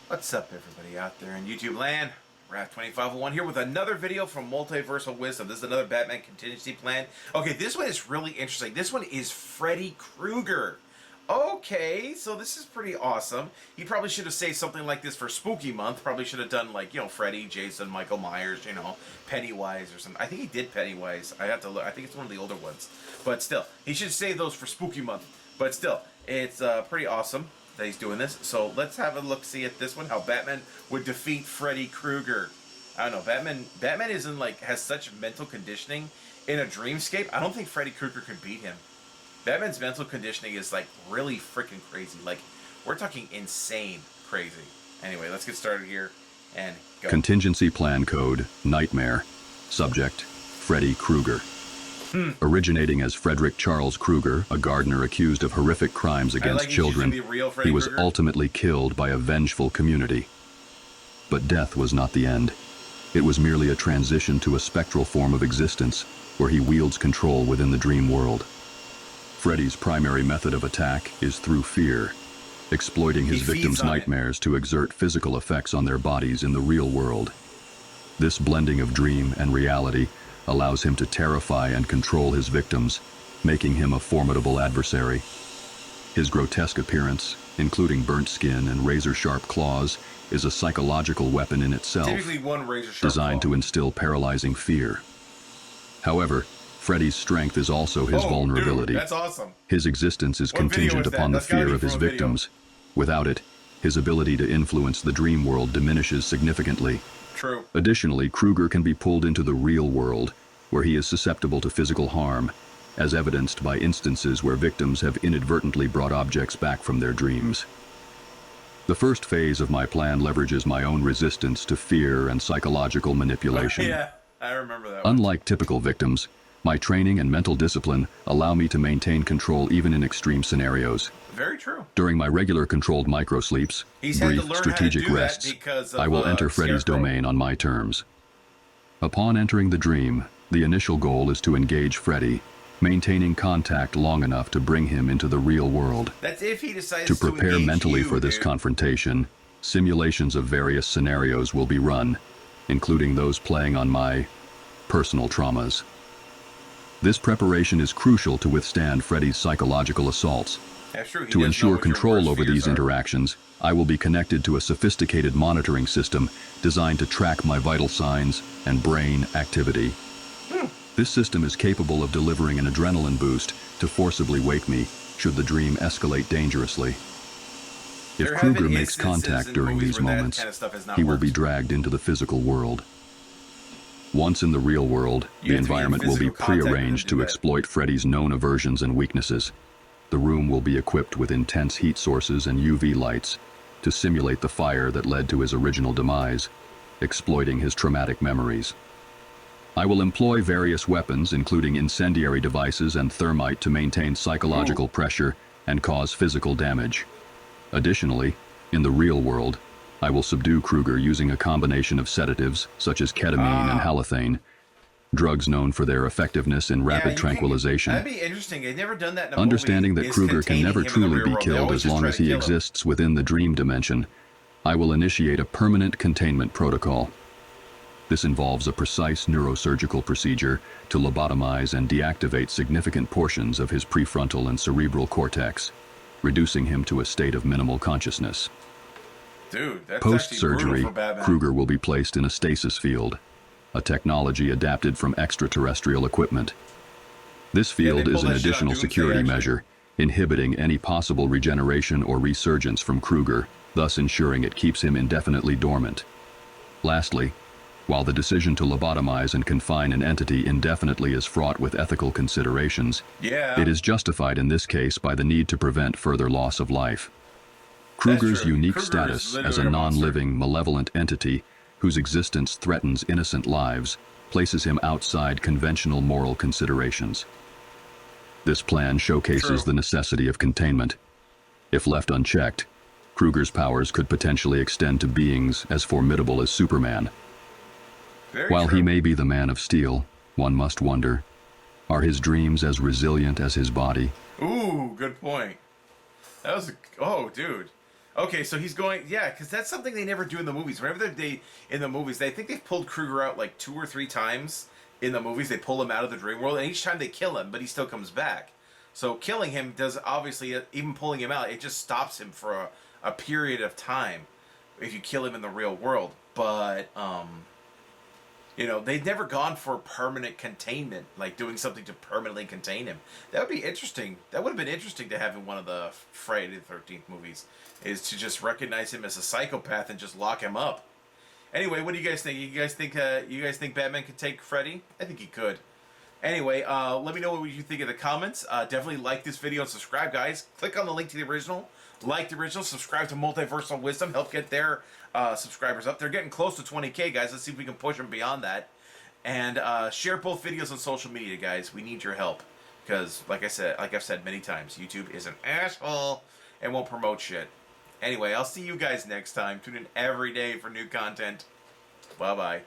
What's up, everybody out there in YouTube land? Raph2501 here with another video from Multiversal Wisdom. This is another Batman contingency plan. Okay, this one is really interesting. This one is Freddy Krueger. Okay, so this is pretty awesome. He probably should have saved something like this for Spooky Month. Probably should have done, like, you know, Freddy, Jason, Michael Myers, you know, Pennywise or something. I think he did Pennywise. I have to look. I think it's one of the older ones. But still, he should save those for Spooky Month. But still, it's pretty awesome that he's doing this. So let's have a look, see at this one, how Batman would defeat Freddy Krueger. I don't know, Batman is in, like, has such mental conditioning in a dreamscape. I don't think Freddy Krueger could beat him. Batman's mental conditioning is, like, really freaking crazy. Like, we're talking insane crazy. Anyway, let's get started here and go. Contingency plan code Nightmare. Subject Freddy Krueger. Originating as Frederick Charles Krueger, a gardener accused of horrific crimes against children, he was ultimately killed by a vengeful community. But death was not the end. It was merely a transition to a spectral form of existence where he wields control within the dream world. Freddy's primary method of attack is through fear, exploiting his victims' nightmares to exert physical effects on their bodies in the real world. This blending of dream and reality allows him to terrify and control his victims, making him a formidable adversary. His grotesque appearance, including burnt skin and razor-sharp claws, is a psychological weapon in itself, designed to instill paralyzing fear. However, Freddy's strength is also his vulnerability. Dude, that's awesome. His existence is contingent upon the fear of his victims. Without it, his ability to influence the dream world diminishes significantly. True. Additionally, Krueger can be pulled into the real world, where he is susceptible to physical harm, as evidenced by instances where victims have inadvertently brought objects back from their dreams. The first phase of my plan leverages my own resistance to fear and psychological manipulation. Yeah, I remember that. Unlike typical victims, my training and mental discipline allow me to maintain control even in extreme scenarios. Very true. During my regular controlled microsleeps, brief strategic rests, I will enter Freddy's domain on my terms. Upon entering the dream, the initial goal is to engage Freddy, maintaining contact long enough to bring him into the real world. That's if he decides to prepare mentally for this confrontation, simulations of various scenarios will be run, including those playing on my personal traumas. This preparation is crucial to withstand Freddy's psychological assaults. To ensure control over these interactions, I will be connected to a sophisticated monitoring system designed to track my vital signs and brain activity. This system is capable of delivering an adrenaline boost to forcibly wake me should the dream escalate dangerously. If Krueger makes contact during these moments, he will be dragged into the physical world. Once in the real world, the environment will be prearranged to exploit Freddy's known aversions and weaknesses. The room will be equipped with intense heat sources and UV lights to simulate the fire that led to his original demise, exploiting his traumatic memories. I will employ various weapons, including incendiary devices and thermite, to maintain psychological pressure and cause physical damage. Additionally, in the real world, I will subdue Krueger using a combination of sedatives, such as ketamine and halothane, drugs known for their effectiveness in rapid tranquilization. That'd be interesting. I've never done that in a Understanding movie. that Krueger can never truly be killed as long as he exists within the dream dimension, I will initiate a permanent containment protocol. This involves a precise neurosurgical procedure to lobotomize and deactivate significant portions of his prefrontal and cerebral cortex, reducing him to a state of minimal consciousness. Dude, that's post-surgery, Krueger will be placed in a stasis field, a technology adapted from extraterrestrial equipment. This field is an additional security measure, inhibiting any possible regeneration or resurgence from Krueger, thus ensuring it keeps him indefinitely dormant. Lastly, while the decision to lobotomize and confine an entity indefinitely is fraught with ethical considerations, it is justified in this case by the need to prevent further loss of life. Krueger's unique status as a non-living, malevolent entity whose existence threatens innocent lives places him outside conventional moral considerations. This plan showcases the necessity of containment. If left unchecked, Krueger's powers could potentially extend to beings as formidable as Superman. While he may be the Man of Steel, one must wonder, are his dreams as resilient as his body? Ooh, good point. That was oh, dude. Okay, so he's going, yeah, because that's something they never do in the movies. Whenever in the movies, they think they've pulled Krueger out like 2 or 3 times in the movies. They pull him out of the dream world, and each time they kill him, but he still comes back. So killing him does, obviously, even pulling him out, it just stops him for a period of time if you kill him in the real world. But you know, they've never gone for permanent containment, like doing something to permanently contain him. That would be interesting. That would have been interesting to have in one of the Friday the 13th movies, is to just recognize him as a psychopath and just lock him up. Anyway, what do you guys think? You guys think Batman could take Freddy? I think he could. Anyway, let me know what you think in the comments. Definitely like this video and subscribe, guys. Click on the link to the original. Like the original. Subscribe to Multiversal Wisdom. Help get their subscribers up. They're getting close to 20K, guys. Let's see if we can push them beyond that. And share both videos on social media, guys. We need your help. Because, like I've said many times, YouTube is an asshole and won't promote shit. Anyway, I'll see you guys next time. Tune in every day for new content. Bye-bye.